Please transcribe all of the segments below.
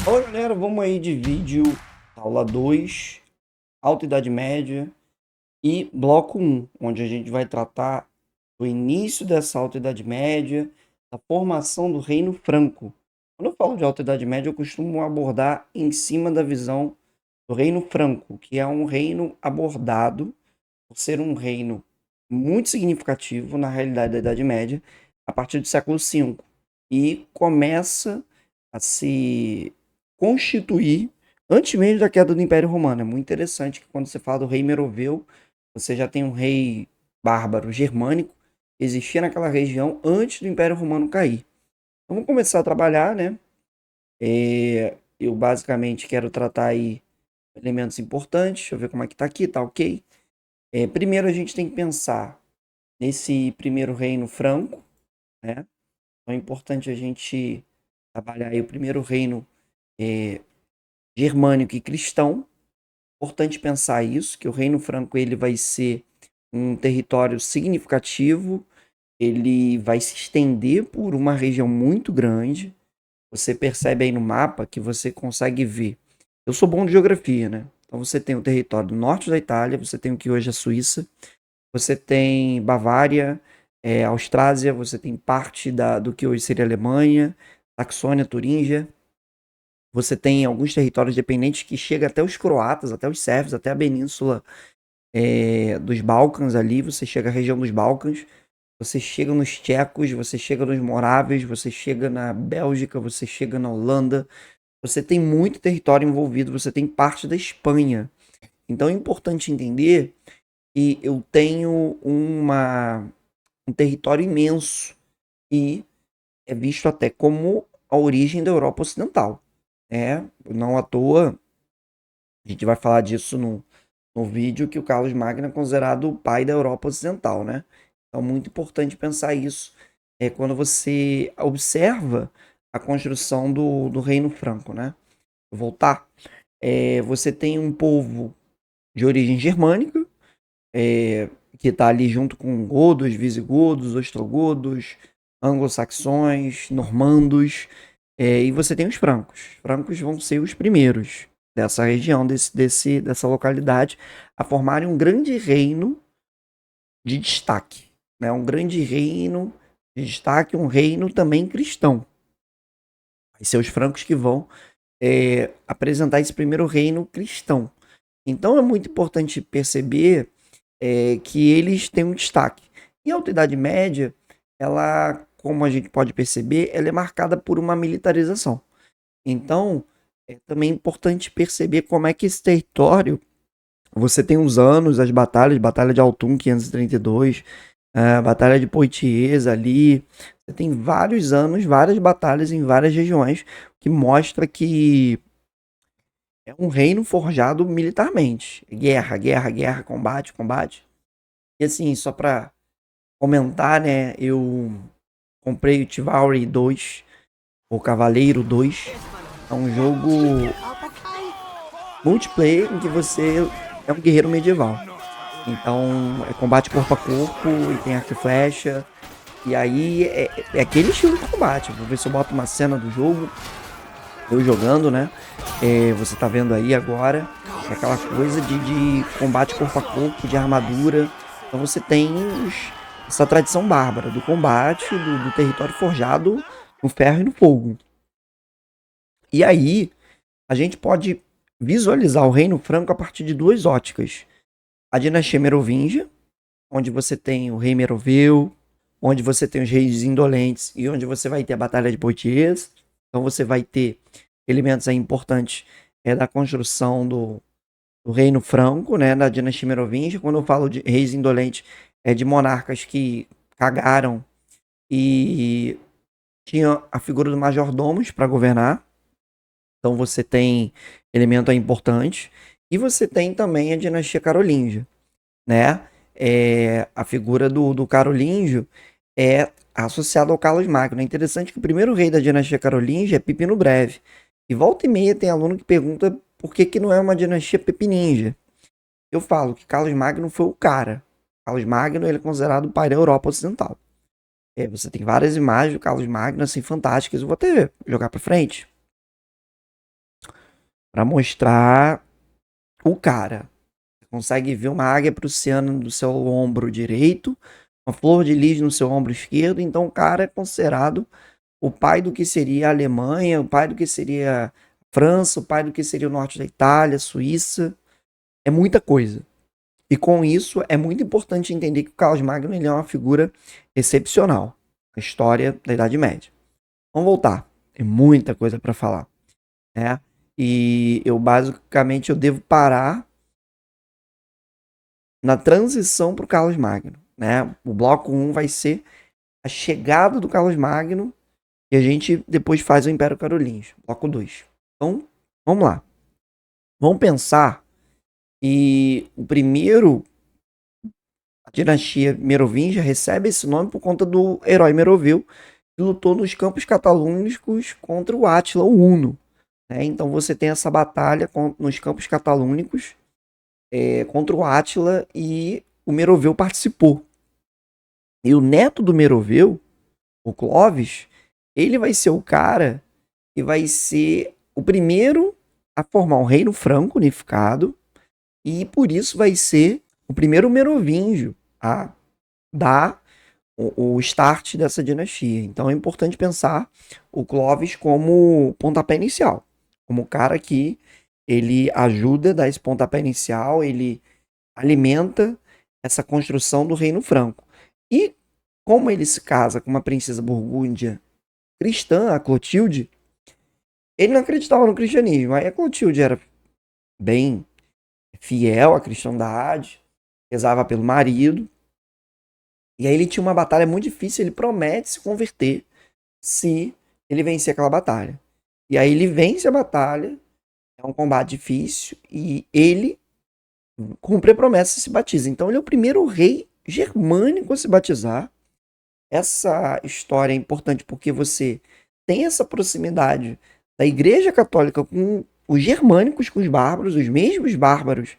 Fala galera, vamos aí de vídeo, aula 2, Alta Idade Média e bloco um, onde a gente vai tratar do início dessa Alta Idade Média, da formação do Reino Franco. Quando eu falo de Alta Idade Média, eu costumo abordar em cima da visão do Reino Franco, que é um reino abordado por ser um reino muito significativo na realidade da Idade Média, a partir do século V, e começa a se constituir antes mesmo da queda do Império Romano. É muito interessante que quando você fala do rei Meroveu, você já tem um rei bárbaro germânico que existia naquela região antes do Império Romano cair. Então, vamos começar a trabalhar, né? Eu basicamente quero tratar aí elementos importantes. Deixa eu ver como é que tá aqui, tá ok? Primeiro a gente tem que pensar nesse primeiro reino franco, né? Então é importante a gente trabalhar aí o primeiro reino é, germânico e cristão. Importante pensar isso, que o reino franco ele vai ser um território significativo, ele vai se estender por uma região muito grande. Você percebe aí no mapa que você consegue ver. Eu sou bom de geografia, né? Então você tem o território do norte da Itália, você tem o que hoje é a Suíça, você tem Bavária, Austrásia, você tem parte do que hoje seria a Alemanha, Saxônia, Turíngia. Você tem alguns territórios dependentes que chega até os croatas, até os sérvios, até a península dos Balcãs ali. Você chega à região dos Balcãs, você chega nos tchecos, você chega nos moráveis, você chega na Bélgica, você chega na Holanda. Você tem muito território envolvido, você tem parte da Espanha. Então é importante entender que eu tenho um território imenso e é visto até como a origem da Europa Ocidental. Não à toa, a gente vai falar disso no vídeo, que o Carlos Magno é considerado o pai da Europa Ocidental, né? Então, muito importante pensar isso quando você observa a construção do Reino Franco, né? Vou voltar. Você tem um povo de origem germânica, que está ali junto com godos, visigodos, ostrogodos, anglo-saxões, normandos, e você tem os francos. Os francos vão ser os primeiros dessa região, dessa localidade, a formarem um grande reino de destaque. Né? Um grande reino de destaque, um reino também cristão. Vai ser os francos que vão apresentar esse primeiro reino cristão. Então é muito importante perceber que eles têm um destaque. E a Idade Média, ela, como a gente pode perceber, ela é marcada por uma militarização. Então, é também importante perceber como é que esse território, você tem os anos, as batalhas, Batalha de Autun, 532, a Batalha de Poitiers ali, você tem vários anos, várias batalhas em várias regiões, que mostra que é um reino forjado militarmente. Guerra, guerra, guerra, combate, combate. E assim, só pra comentar, né, eu comprei o Chivalry 2, o Cavaleiro 2. É um jogo multiplayer em que você é um guerreiro medieval. Então, é combate corpo a corpo e tem arco e flecha. E aí é aquele estilo de combate. Vou ver se eu boto uma cena do jogo, eu jogando, né? Você tá vendo aí agora. É aquela coisa de combate corpo a corpo, de armadura. Então você tem essa tradição bárbara do combate, do território forjado no ferro e no fogo. E aí, a gente pode visualizar o Reino Franco a partir de duas óticas. A dinastia Merovingia, onde você tem o rei Meroveu, onde você tem os reis indolentes e onde você vai ter a Batalha de Poitiers. Então você vai ter elementos aí importantes da construção do Reino Franco, né, da dinastia Merovingia. Quando eu falo de reis indolentes, é de monarcas que cagaram e tinha a figura do majordomos para governar. Então você tem elemento aí importante. E você tem também a dinastia carolíngia, né? A figura do carolíngio é associada ao Carlos Magno. É interessante que o primeiro rei da dinastia carolíngia é Pipino Breve. E volta e meia tem aluno que pergunta por que não é uma dinastia pepininja. Eu falo que Carlos Magno foi o cara. Carlos Magno ele é considerado o pai da Europa Ocidental. Você tem várias imagens do Carlos Magno assim fantásticas. Eu vou até jogar para frente. para mostrar o cara. Você consegue ver uma águia prussiana no seu ombro direito, uma flor de lis no seu ombro esquerdo, então o cara é considerado o pai do que seria a Alemanha, o pai do que seria a França, o pai do que seria o norte da Itália, Suíça. É muita coisa. E com isso, é muito importante entender que o Carlos Magno ele é uma figura excepcional na história da Idade Média. Vamos voltar. Tem muita coisa para falar, né? E eu basicamente eu devo parar na transição para o Carlos Magno, né? O bloco 1 vai ser a chegada do Carlos Magno e a gente depois faz o Império Carolíngio, bloco 2. Então, vamos lá. Vamos pensar e o primeiro, a dinastia Merovingia recebe esse nome por conta do herói Meroveu, que lutou nos campos catalúnicos contra o Átila, o Huno. Né? Então você tem essa batalha nos campos catalúnicos contra o Átila e o Meroveu participou. E o neto do Meroveu, o Clovis, ele vai ser o cara que vai ser o primeiro a formar um reino franco unificado e por isso vai ser o primeiro merovingio a dar o start dessa dinastia. Então é importante pensar o Clovis como pontapé inicial, como o cara que ele ajuda a dar esse pontapé inicial, ele alimenta essa construção do reino franco. E como ele se casa com uma princesa burgúndia cristã, a Clotilde, ele não acreditava no cristianismo. Aí a Clotilde era bem fiel à cristandade, rezava pelo marido. E aí ele tinha uma batalha muito difícil, ele promete se converter se ele vencer aquela batalha. E aí ele vence a batalha, é um combate difícil, e ele cumpre a promessa e se batiza. Então ele é o primeiro rei germânico a se batizar. Essa história é importante porque você tem essa proximidade da Igreja Católica com os germânicos, com os bárbaros, os mesmos bárbaros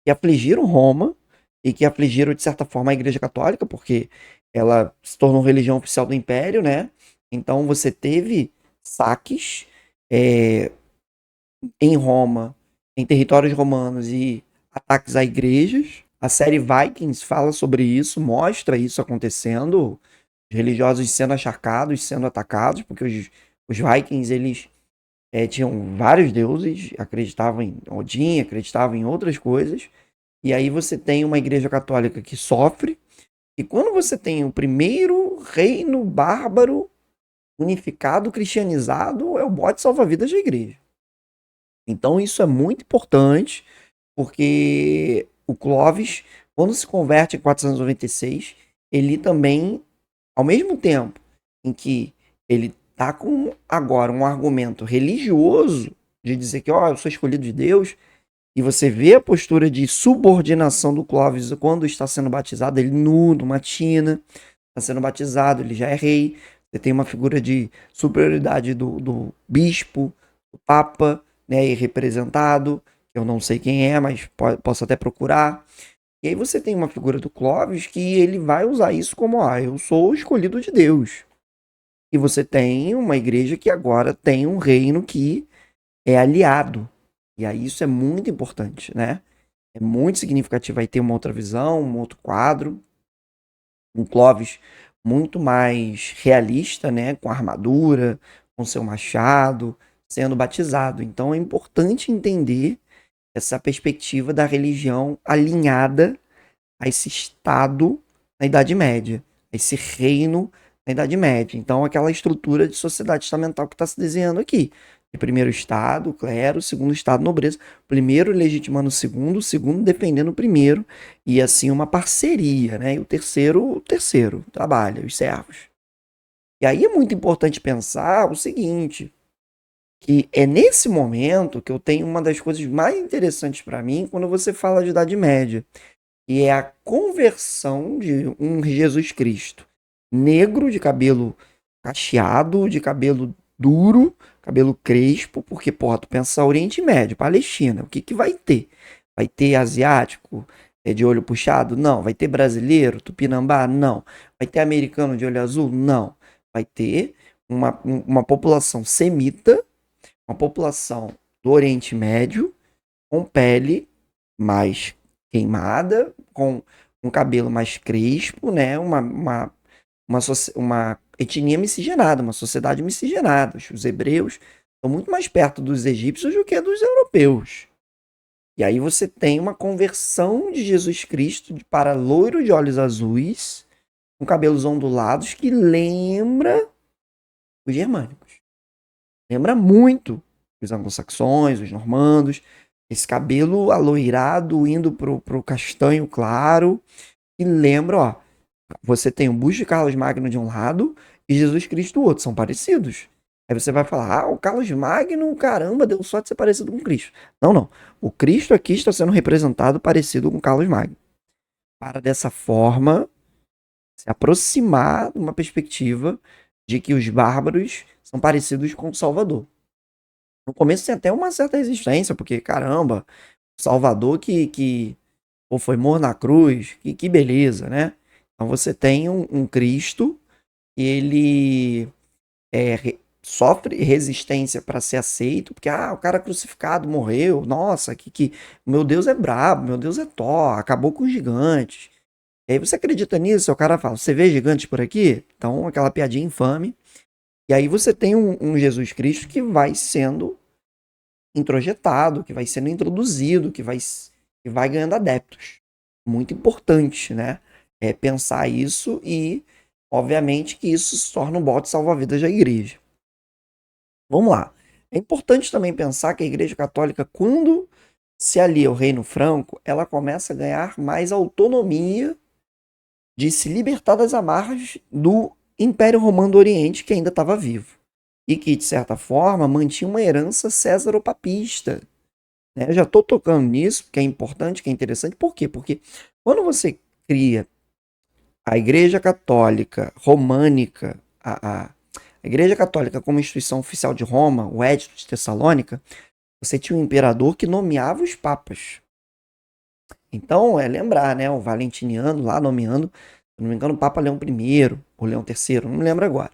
que afligiram Roma e que afligiram, de certa forma, a Igreja Católica, porque ela se tornou religião oficial do Império, né? Então você teve saques em Roma, em territórios romanos e ataques a igrejas. A série Vikings fala sobre isso, mostra isso acontecendo, os religiosos sendo acharcados, sendo atacados, porque os Vikings, eles tinham vários deuses, acreditavam em Odin, acreditavam em outras coisas, e aí você tem uma igreja católica que sofre, e quando você tem o primeiro reino bárbaro unificado, cristianizado, é o bote salva-vidas da igreja. Então isso é muito importante, porque o Clovis, quando se converte em 496, ele também, ao mesmo tempo em que ele tá com agora um argumento religioso de dizer que, ó, eu sou escolhido de Deus, e você vê a postura de subordinação do Clovis quando está sendo batizado, ele nu, numa tina, está sendo batizado, ele já é rei, você tem uma figura de superioridade do bispo, do papa, né, e representado, eu não sei quem é, mas posso até procurar. E aí você tem uma figura do Clovis que ele vai usar isso como, eu sou o escolhido de Deus. E você tem uma igreja que agora tem um reino que é aliado. E aí isso é muito importante, né? É muito significativo. Vai ter uma outra visão, um outro quadro. Um Clovis muito mais realista, né? Com armadura, com seu machado, sendo batizado. Então é importante entender essa perspectiva da religião alinhada a esse estado na Idade Média, a esse reino na Idade Média. Então, aquela estrutura de sociedade estamental que está se desenhando aqui. De primeiro estado, clero, segundo estado, nobreza. Primeiro legitimando o segundo defendendo o primeiro, e assim uma parceria, né? E o terceiro trabalha, os servos. E aí é muito importante pensar o seguinte, que é nesse momento que eu tenho uma das coisas mais interessantes para mim quando você fala de Idade Média, e é a conversão de um Jesus Cristo negro, de cabelo cacheado, de cabelo duro, cabelo crespo, porque, porra, tu pensa Oriente Médio, Palestina, o que que vai ter? Vai ter asiático de olho puxado? Não. Vai ter brasileiro, tupinambá? Não. Vai ter americano de olho azul? Não. Vai ter uma população semita, uma população do Oriente Médio, com pele mais queimada, com um cabelo mais crespo, né? Uma etnia miscigenada, uma sociedade miscigenada. Os hebreus estão muito mais perto dos egípcios do que dos europeus. E aí você tem uma conversão de Jesus Cristo para loiro de olhos azuis, com cabelos ondulados, que lembra os germânicos. Lembra muito os anglo-saxões, os normandos. Esse cabelo aloirado indo pro castanho claro. E lembra, ó, você tem o busto de Carlos Magno de um lado e Jesus Cristo do outro. São parecidos. Aí você vai falar, o Carlos Magno, caramba, deu sorte de ser parecido com Cristo. Não, não. O Cristo aqui está sendo representado parecido com Carlos Magno. Para dessa forma se aproximar de uma perspectiva de que os bárbaros são parecidos com o Salvador. No começo tem até uma certa resistência, porque, caramba, Salvador que foi morto na cruz, que beleza, né? Então você tem um Cristo que ele sofre resistência para ser aceito, porque o cara crucificado morreu, nossa, meu Deus é brabo, meu Deus é Thor, acabou com os gigantes. E aí você acredita nisso? O cara fala, você vê gigantes por aqui? Então aquela piadinha infame. E aí você tem um Jesus Cristo que vai sendo introjetado, que vai sendo introduzido, que vai ganhando adeptos. Muito importante, né? Pensar isso e, obviamente, que isso se torna um bote salva-vidas da igreja. Vamos lá. É importante também pensar que a Igreja Católica, quando se alia ao Reino Franco, ela começa a ganhar mais autonomia de se libertar das amarras do Império Romano do Oriente, que ainda estava vivo. E que, de certa forma, mantinha uma herança césaropapista. Né? Eu já estou tocando nisso, que é importante, que é interessante. Por quê? Porque quando você cria a Igreja Católica Românica, a Igreja Católica como instituição oficial de Roma, o Edito de Tessalônica, você tinha um imperador que nomeava os papas. Então, lembrar, né? O Valentiniano lá nomeando, se não me engano, o Papa Leão I ou Leão III, não me lembro agora.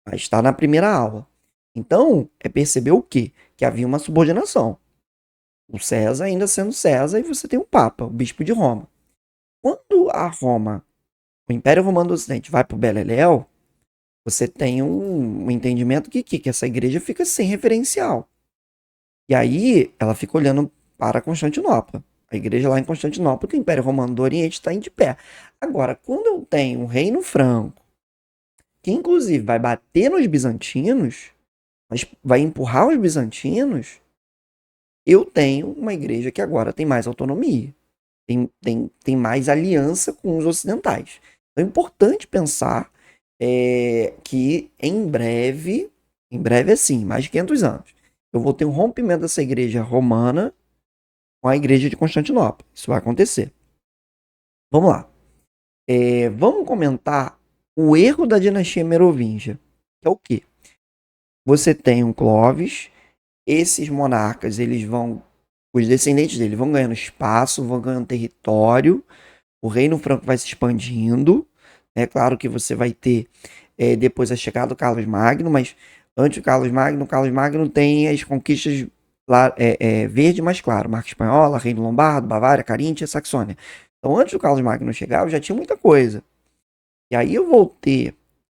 Mas está na primeira aula. Então, perceber o quê? Que havia uma subordinação. O César ainda sendo César e você tem o Papa, o Bispo de Roma. Quando a Roma, o Império Romano do Ocidente vai para o Beleléu, você tem um entendimento que essa igreja fica sem referencial. E aí ela fica olhando para Constantinopla. A igreja lá em Constantinopla, que o Império Romano do Oriente está de pé. Agora, quando eu tenho um reino franco, que inclusive vai bater nos bizantinos, mas vai empurrar os bizantinos, eu tenho uma igreja que agora tem mais autonomia. Tem mais aliança com os ocidentais. Então é importante pensar que em breve assim, mais de 500 anos, eu vou ter um rompimento dessa igreja romana com a igreja de Constantinopla. Isso vai acontecer. Vamos lá. Vamos comentar o erro da dinastia merovingia. Que é o quê? Você tem um Clovis, esses monarcas, os descendentes dele vão ganhando espaço, vão ganhando território, o reino franco vai se expandindo. É claro que você vai ter depois a chegada do Carlos Magno, mas antes do Carlos Magno tem as conquistas verde mais claro, marca espanhola, reino lombardo, Bavária, Caríntia, Saxônia. Então antes do Carlos Magno chegar, eu já tinha muita coisa. E aí eu vou ter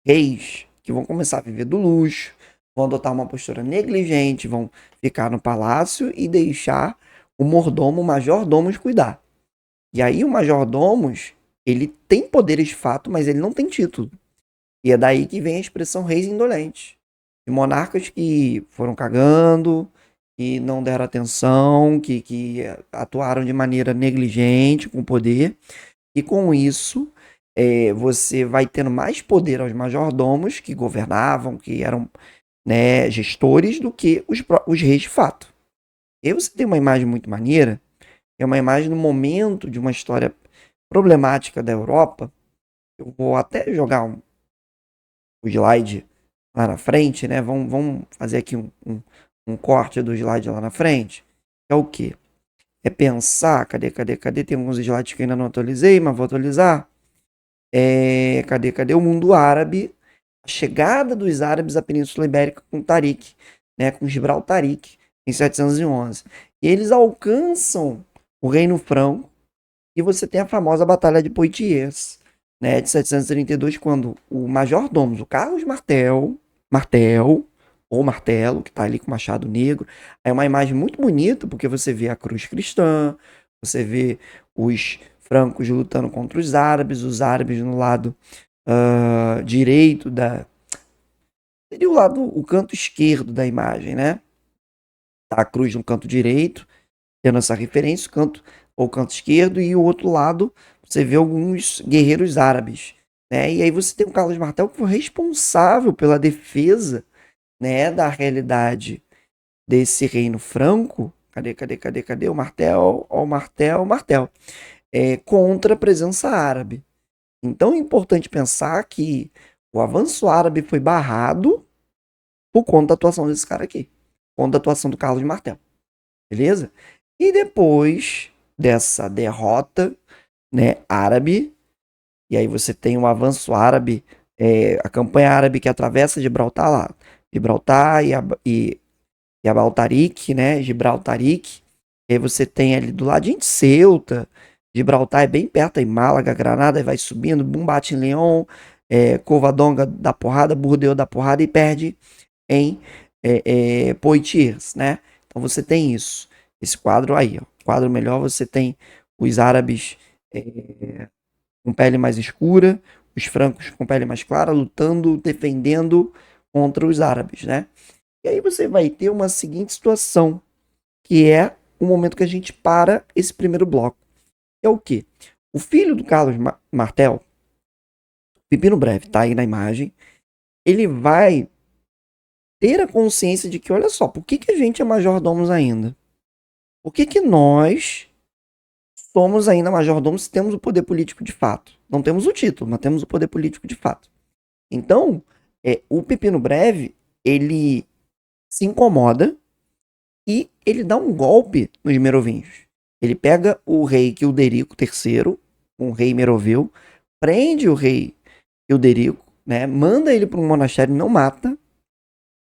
reis que vão começar a viver do luxo, vão adotar uma postura negligente, vão ficar no palácio e deixar o mordomo, o majordomos cuidar. E aí o majordomos, ele tem poderes de fato, mas ele não tem título. E é daí que vem a expressão reis indolentes. De monarcas que foram cagando, que não deram atenção, que atuaram de maneira negligente com o poder. E com isso, você vai tendo mais poder aos majordomos que governavam, que eram gestores, do que os reis de fato. E aí você tem uma imagem muito maneira, é uma imagem no momento de uma história problemática da Europa. Eu vou até jogar o slide lá na frente, né? Vamos fazer aqui um corte do slide lá na frente. É o quê? É pensar, cadê? Tem alguns slides que eu ainda não atualizei, mas vou atualizar. Cadê o mundo árabe? A chegada dos árabes à Península Ibérica com Tariq, né? Com Gibraltariq, em 711. E eles alcançam o Reino Franco e você tem a famosa Batalha de Poitiers, né, de 732, quando o major-domo, o Carlos ou Martelo, que está ali com o machado negro, é uma imagem muito bonita, porque você vê a cruz cristã, você vê os francos lutando contra os árabes no lado direito seria o canto esquerdo da imagem, né? Tá a cruz no canto direito, tendo essa referência, o canto esquerdo, e o outro lado você vê alguns guerreiros árabes, né? E aí você tem o Carlos Martel, que foi responsável pela defesa, né, da realidade desse reino franco. Cadê o Martel? Ó, o Martel. Contra a presença árabe. Então é importante pensar que o avanço árabe foi barrado por conta da atuação desse cara aqui, por conta da atuação do Carlos Martel, beleza? E depois dessa derrota, né, árabe, e aí você tem um avanço árabe, a campanha árabe que atravessa Gibraltar lá, Gibraltar e Abaltarique, né, Gibraltarique, e aí você tem ali do ladinho de Ceuta, Gibraltar é bem perto aí, Málaga, Granada, vai subindo, bum, bate em León, Covadonga dá porrada, Bordeaux dá porrada e perde em Poitiers, né? Então você tem isso, esse quadro aí, ó. Quadro melhor, você tem os árabes com pele mais escura, os francos com pele mais clara, lutando, defendendo contra os árabes, né? E aí você vai ter uma seguinte situação, que é o momento que a gente para esse primeiro bloco. É o quê? O filho do Carlos Martel, Pipino Breve, tá aí na imagem, ele vai ter a consciência de que, olha só, por que a gente é majordomos ainda? Por que nós somos ainda majordomos se temos o poder político de fato? Não temos o título, mas temos o poder político de fato. Então, o Pepino Breve, ele se incomoda e ele dá um golpe nos merovingios. Ele pega o rei Quilderico III, um rei meroveu, prende o rei Quilderico, né, manda ele para um monastério e não mata,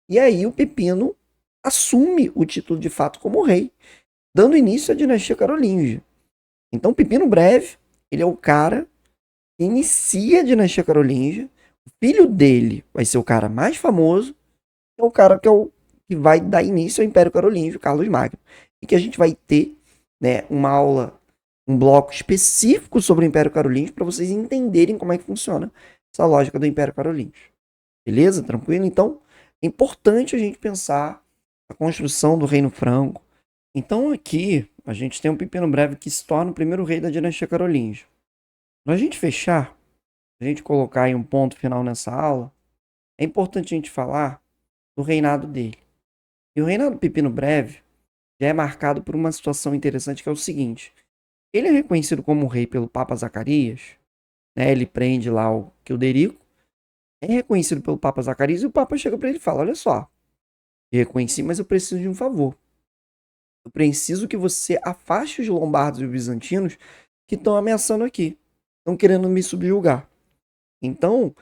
e aí o Pepino assume o título de fato como rei, dando início à dinastia carolíngia. Então, Pepino Breve, ele é o cara que inicia a dinastia carolíngia. O filho dele vai ser o cara mais famoso, é o cara que vai dar início ao Império Carolíngio, Carlos Magno. E que a gente vai ter, né, uma aula, um bloco específico sobre o Império Carolíngio para vocês entenderem como é que funciona essa lógica do Império Carolíngio. Beleza? Tranquilo? Então, é importante a gente pensar a construção do Reino Franco. Então, aqui, a gente tem um Pepino Breve que se torna o primeiro rei da dinastia carolíngia. Para a gente fechar, a gente colocar aí um ponto final nessa aula, é importante a gente falar do reinado dele. E o reinado do Pepino Breve já é marcado por uma situação interessante, que é o seguinte: ele é reconhecido como rei pelo Papa Zacarias, né? Ele prende lá o Quilderico, é reconhecido pelo Papa Zacarias, e o Papa chega para ele e fala: olha só, eu reconheci, mas eu preciso de um favor. Eu preciso que você afaste os lombardos e os bizantinos que estão ameaçando aqui, estão querendo me subjugar. Então,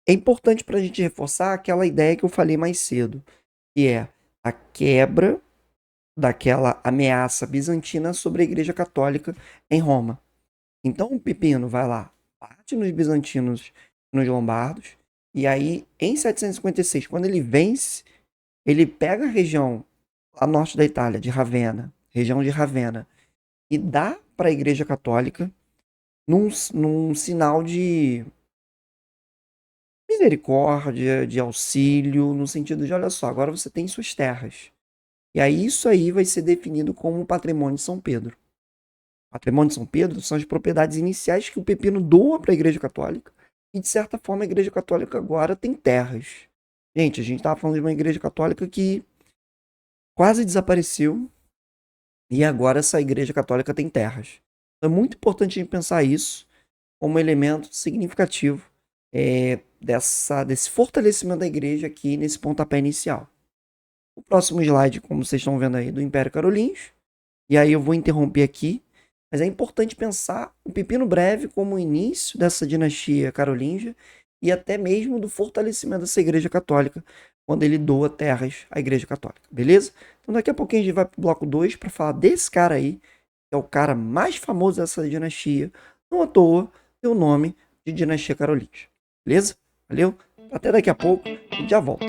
é importante para a gente reforçar aquela ideia que eu falei mais cedo, que é a quebra daquela ameaça bizantina sobre a Igreja Católica em Roma. Então o Pepino vai lá, bate nos bizantinos, nos lombardos, e aí em 756, quando ele vence, ele pega a região a norte da Itália, de Ravenna, região de Ravenna, e dá para a Igreja Católica num sinal de misericórdia, de auxílio, no sentido de, olha só, agora você tem suas terras. E aí isso aí vai ser definido como patrimônio de São Pedro. Patrimônio de São Pedro são as propriedades iniciais que o Pepino doa para a Igreja Católica. E, de certa forma, a Igreja Católica agora tem terras. Gente, a gente estava falando de uma Igreja Católica que quase desapareceu. E agora essa Igreja Católica tem terras. Então é muito importante a gente pensar isso como elemento significativo desse fortalecimento da Igreja aqui nesse pontapé inicial. O próximo slide, como vocês estão vendo aí, do Império Carolíngio. E aí eu vou interromper aqui. Mas é importante pensar o Pepino Breve como o início dessa dinastia carolíngia e até mesmo do fortalecimento dessa Igreja Católica, quando ele doa terras à Igreja Católica, beleza? Então daqui a pouquinho a gente vai pro bloco 2 para falar desse cara aí, que é o cara mais famoso dessa dinastia. Não à toa, tem o nome de dinastia carolíngia. Beleza? Valeu? Até daqui a pouco, a gente já volta.